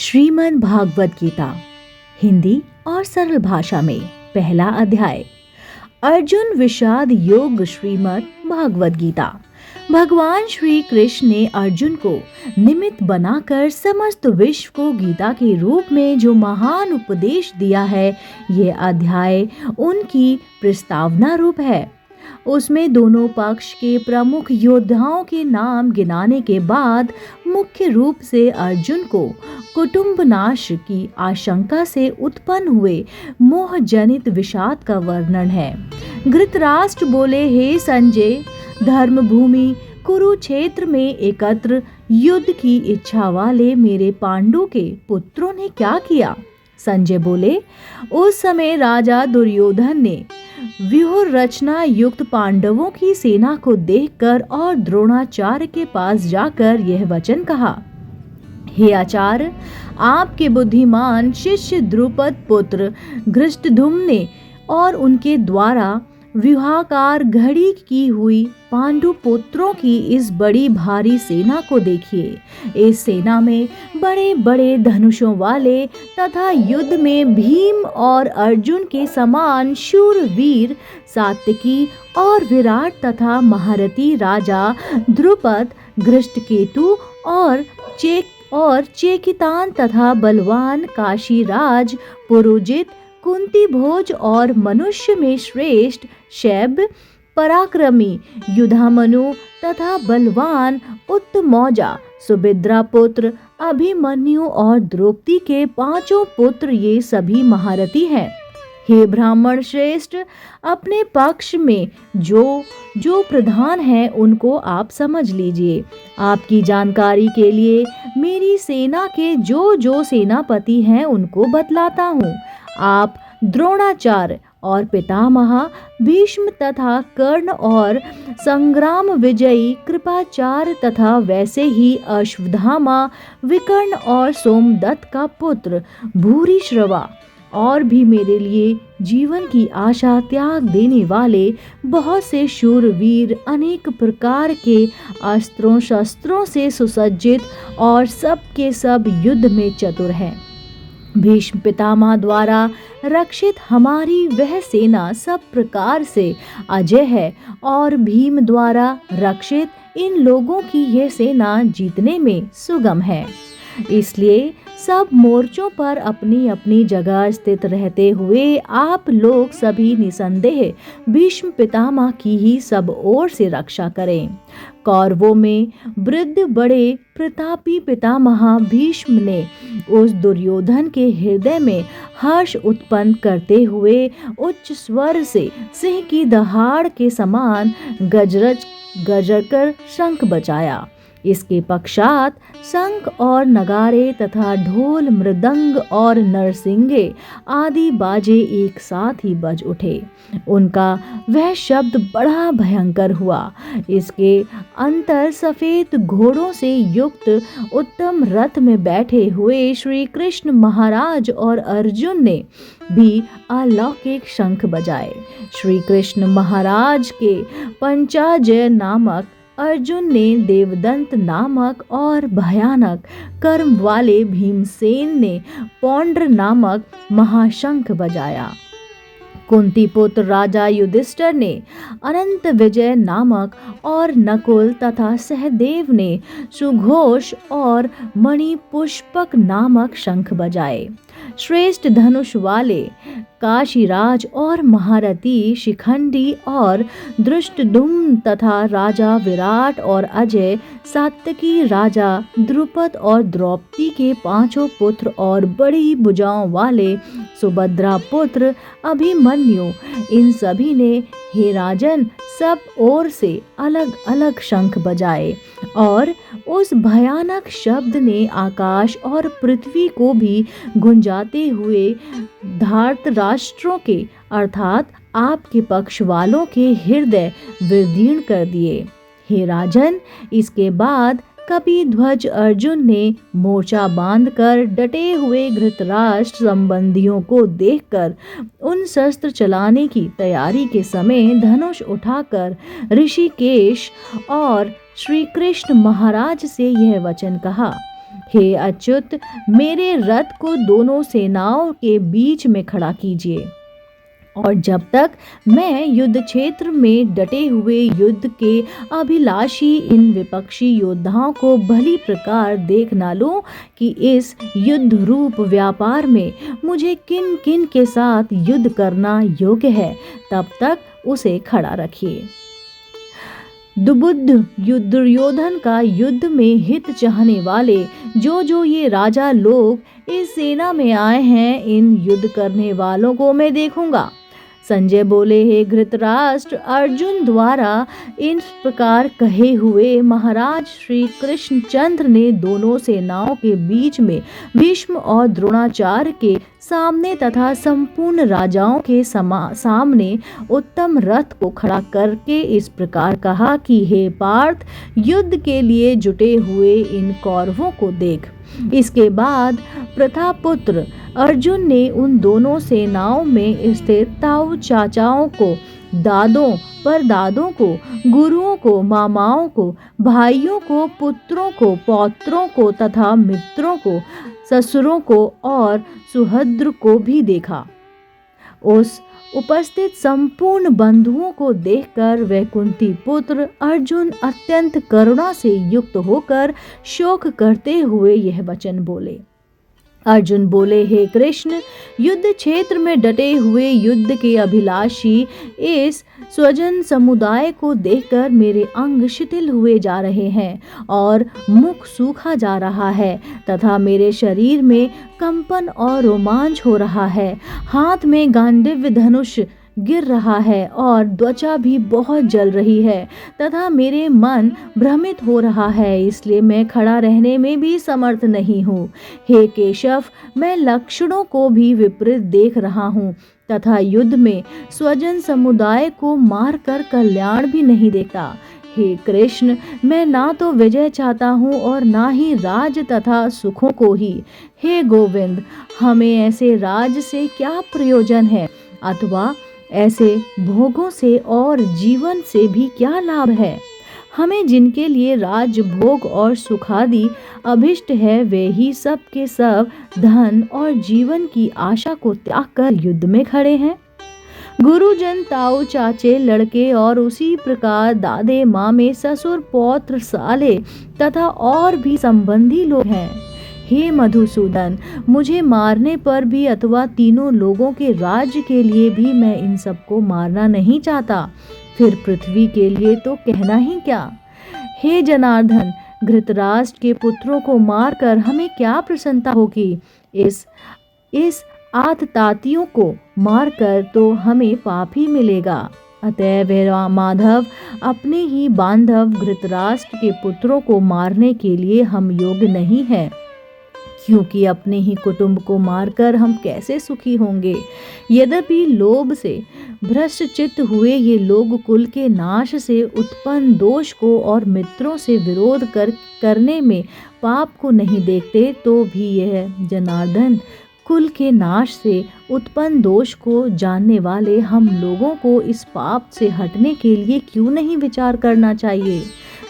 श्रीमद् भागवत गीता हिंदी और सरल भाषा में पहला अध्याय। अर्जुन विषाद योग। श्रीमद् भागवत गीता। भगवान श्री कृष्ण ने अर्जुन को निमित्त बनाकर समस्त विश्व को गीता के रूप में जो महान उपदेश दिया है, ये अध्याय उनकी प्रस्तावना रूप है। उसमें दोनों पक्ष के प्रमुख योद्धाओं के नाम गिनाने के बाद मुख्य रूप से अर्जुन को कुटुंब नाश की आशंका से उत्पन्न हुए मोह जनित विषाद का वर्णन है। धृतराष्ट्र बोले, हे संजय, धर्म भूमि कुरुक्षेत्र में एकत्र युद्ध की इच्छा वाले मेरे पांडु के पुत्रों ने क्या किया? संजय बोले, उस समय राजा दुर्योधन ने व्यूह रचना युक्त पांडवों की सेना को देखकर और द्रोणाचार्य के पास जाकर यह वचन कहा, हे आचार्य, आपके बुद्धिमान शिष्य द्रुपद पुत्र धृष्टद्युम्न ने और उनके द्वारा व्यूहाकार घड़ी की हुई पांडु पुत्रों की इस बड़ी भारी सेना को देखिए। इस सेना में बड़े बड़े धनुषों वाले तथा युद्ध में भीम और अर्जुन के समान शूरवीर सात्यकी और विराट तथा महारथी राजा द्रुपद, धृष्टकेतु और चेकितान तथा बलवान काशीराज पुरोजित, कुंती भोज और मनुष्य में श्रेष्ठ शैब, पराक्रमी युधामनु तथा बलवान उत्तमौजा, सुभद्रा पुत्र अभिमन्यु और द्रौपदी के पांचों पुत्र, ये सभी महारथी हैं। हे ब्राह्मण श्रेष्ठ, अपने पक्ष में जो प्रधान हैं उनको आप समझ लीजिए। आपकी जानकारी के लिए मेरी सेना के जो सेनापति हैं उनको बतलाता हूँ। आप द्रोणाचार्य और पितामह भीष्म तथा कर्ण और संग्राम विजयी कृपाचार्य तथा वैसे ही अश्वत्थामा, विकर्ण और सोमदत्त का पुत्र भूरिश्रवा और भी मेरे लिए जीवन की आशा त्याग देने वाले बहुत से शूरवीर, अनेक प्रकार के अस्त्रों शस्त्रों से सुसज्जित और सब के सब युद्ध में चतुर हैं। भीष्म पितामह द्वारा रक्षित हमारी वह सेना सब प्रकार से अजय है और भीम द्वारा रक्षित इन लोगों की यह सेना जीतने में सुगम है। इसलिए सब मोर्चों पर अपनी अपनी जगह स्थित रहते हुए आप लोग सभी निसंदेह भीष्म पितामह की ही सब ओर से रक्षा करें। कौरवों में वृद्ध बड़े प्रतापी पितामह भीष्म ने उस दुर्योधन के हृदय में हर्ष उत्पन्न करते हुए उच्च स्वर से सिंह की दहाड़ के समान गरजकर शंख बजाया। इसके पश्चात शंख और नगारे तथा ढोल, मृदंग और नरसिंगे आदि बाजे एक साथ ही बज उठे। उनका वह शब्द बड़ा भयंकर हुआ। इसके अंतर सफेद घोड़ों से युक्त उत्तम रथ में बैठे हुए श्री कृष्ण महाराज और अर्जुन ने भी अलौकिक शंख बजाए। श्री कृष्ण महाराज के पंचाजय नामक अर्जुन ने देवदंत नामक और भयानक कर्म वाले भीमसेन ने पौंड्र नामक महाशंख बजाया। कुंती पुत्र राजा युधिष्ठिर ने अनंत विजय नामक और नकुल तथा सहदेव ने सुघोष और मणिपुष्पक नामक शंख बजाए। श्रेष्ठ धनुष वाले काशीराज और महारथी शिखंडी और धृष्टद्युम्न तथा राजा विराट और अजय, सात्यकी राजा द्रुपद और द्रौपदी के पांचों पुत्र और बड़ी भुजाओं वाले सुभद्रा पुत्र अभिमन्यु, इन सभी ने हे राजन सब ओर से अलग अलग शंख बजाए और उस भयानक शब्द ने आकाश और पृथ्वी को भी गुंजाते हुए धार्तराष्ट्रों के अर्थात आपके पक्ष वालों के हृदय विदीर्ण कर दिए। हे राजन, इसके बाद कपिध्वज अर्जुन ने मोर्चा बांधकर डटे हुए धृतराष्ट्र संबंधियों को देखकर उन शस्त्र चलाने की तैयारी के समय धनुष उठाकर ऋषिकेश और श्री कृष्ण महाराज से यह वचन कहा, हे अच्युत, मेरे रथ को दोनों सेनाओं के बीच में खड़ा कीजिए, और जब तक मैं युद्ध क्षेत्र में डटे हुए युद्ध के अभिलाषी इन विपक्षी योद्धाओं को भली प्रकार देख ना लूं कि इस युद्ध रूप व्यापार में मुझे किन किन के साथ युद्ध करना योग्य है, तब तक उसे खड़ा रखिए। दुर्बुद्ध दुर्योधन का युद्ध में हित चाहने वाले जो ये राजा लोग इस सेना में आए हैं, इन युद्ध करने वालों को मैं देखूंगा। संजय बोले, हे धृतराष्ट्र, अर्जुन द्वारा इस प्रकार कहे हुए महाराज श्री कृष्णचंद्र ने दोनों सेनाओं के बीच में भीष्म और द्रोणाचार्य के सामने तथा संपूर्ण राजाओं के सामने उत्तम रथ को खड़ा करके इस प्रकार कहा कि हे पार्थ, युद्ध के लिए जुटे हुए इन कौरवों को देख। इसके बाद प्रतापुत्र अर्जुन ने उन दोनों सेनाओं में स्थित ताऊ चाचाओं को, दादों परदादों को, गुरुओं को, मामाओं को, भाइयों को, पुत्रों को, पौत्रों को तथा मित्रों को, ससुरों को और सुहद्र को भी देखा। उस उपस्थित संपूर्ण बंधुओं को देखकर वह कुंती पुत्र अर्जुन अत्यंत करुणा से युक्त होकर शोक करते हुए यह वचन बोले। अर्जुन बोले, हे कृष्ण, युद्ध क्षेत्र में डटे हुए युद्ध के अभिलाषी इस स्वजन समुदाय को देखकर मेरे अंग शिथिल हुए जा रहे हैं और मुख सूखा जा रहा है तथा मेरे शरीर में कंपन और रोमांच हो रहा है। हाथ में गांडीव धनुष गिर रहा है और त्वचा भी बहुत जल रही है तथा मेरे मन भ्रमित हो रहा है, इसलिए मैं खड़ा रहने में भी समर्थ नहीं हूँ। हे केशव, मैं लक्षणों को भी विपरीत देख रहा हूँ तथा युद्ध में स्वजन समुदाय को मार कर कल्याण भी नहीं देखता। हे कृष्ण, मैं ना तो विजय चाहता हूँ और ना ही राज तथा सुखों को ही। हे गोविंद, हमें ऐसे राज से क्या प्रयोजन है अथवा ऐसे भोगों से और जीवन से भी क्या लाभ है। हमें जिनके लिए राज भोग और सुखादि अभिष्ट है, वे ही सब के सब धन और जीवन की आशा को त्याग कर युद्ध में खड़े हैं। गुरुजन, ताऊ चाचे, लड़के और उसी प्रकार दादे मामे, ससुर, पौत्र, साले तथा और भी संबंधी लोग हैं। हे मधुसूदन, मुझे मारने पर भी अथवा तीनों लोगों के राज्य के लिए भी मैं इन सबको मारना नहीं चाहता, फिर पृथ्वी के लिए तो कहना ही क्या। हे जनार्दन, धृतराष्ट्र के पुत्रों को मारकर हमें क्या प्रसन्नता होगी। इस आततातियों को मारकर तो हमें पाप ही मिलेगा। अतएव माधव, अपने ही बांधव धृतराष्ट्र के पुत्रों को मारने के लिए हम योग्य नहीं हैं, क्योंकि अपने ही कुटुंब को मारकर हम कैसे सुखी होंगे। यद्यपि लोभ से भ्रष्ट चित्त हुए ये लोग कुल के नाश से उत्पन्न दोष को और मित्रों से विरोध करने में पाप को नहीं देखते, तो भी यह जनार्दन, कुल के नाश से उत्पन्न दोष को जानने वाले हम लोगों को इस पाप से हटने के लिए क्यों नहीं विचार करना चाहिए।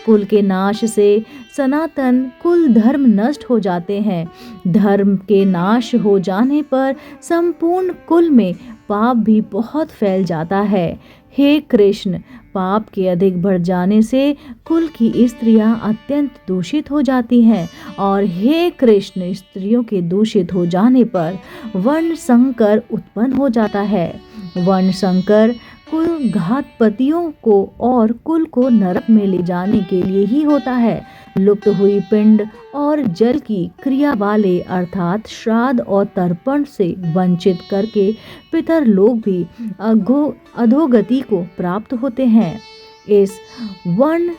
कुल के नाश से सनातन कुल धर्म नष्ट हो जाते हैं। धर्म के नाश हो जाने पर संपूर्ण कुल में पाप भी बहुत फैल जाता है। हे कृष्ण, पाप के अधिक बढ़ जाने से कुल की स्त्रियां अत्यंत दूषित हो जाती हैं और हे कृष्ण, स्त्रियों के दूषित हो जाने पर वर्ण संकर उत्पन्न हो जाता है। वर्ण संकर कुल घातपतियों को और कुल को नरक में ले जाने के लिए ही होता है। लुप्त हुई पिंड और जल की क्रिया वाले अर्थात श्राद्ध और तर्पण से वंचित करके पितर लोग भी अधोगति को प्राप्त होते हैं। इस वर्ण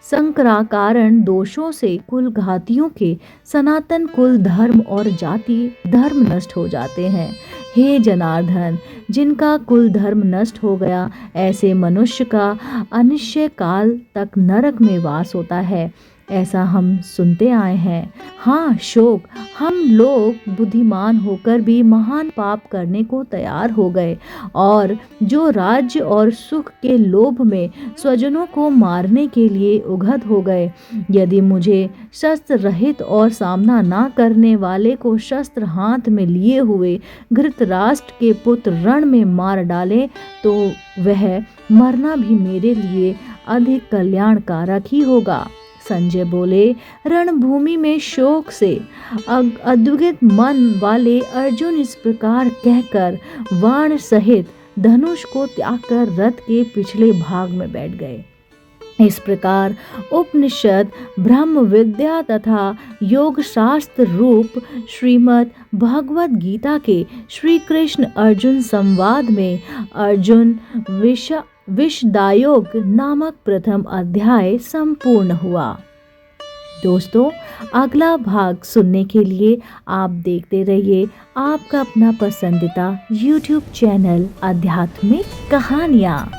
संकराकारण दोषों से कुल घातियों के सनातन कुल धर्म और जाति धर्म नष्ट हो जाते हैं। हे जनार्दन, जिनका कुल धर्म नष्ट हो गया, ऐसे मनुष्य का अनिश्चय काल तक नरक में वास होता है। ऐसा हम सुनते आए हैं। हाँ शोक, हम लोग बुद्धिमान होकर भी महान पाप करने को तैयार हो गए और जो राज्य और सुख के लोभ में स्वजनों को मारने के लिए उगत हो गए। यदि मुझे शस्त्र रहित और सामना ना करने वाले को शस्त्र हाथ में लिए हुए धृतराष्ट्र के पुत्र रण में मार डाले तो वह मरना भी मेरे लिए अधिक कल्याणकारक ही होगा। संजय बोले, रणभूमि में शोक से अद्वित मन वाले अर्जुन इस प्रकार कहकर बाण सहित धनुष को त्याग कर रथ के पिछले भाग में बैठ गए। इस प्रकार उपनिषद, ब्रह्म विद्या तथा योग शास्त्र रूप श्रीमद् भगवत गीता के श्री कृष्ण अर्जुन संवाद में अर्जुन विषदायोग नामक प्रथम अध्याय संपूर्ण हुआ। दोस्तों, अगला भाग सुनने के लिए आप देखते रहिए आपका अपना पसंदीदा YouTube चैनल आध्यात्मिक कहानियाँ।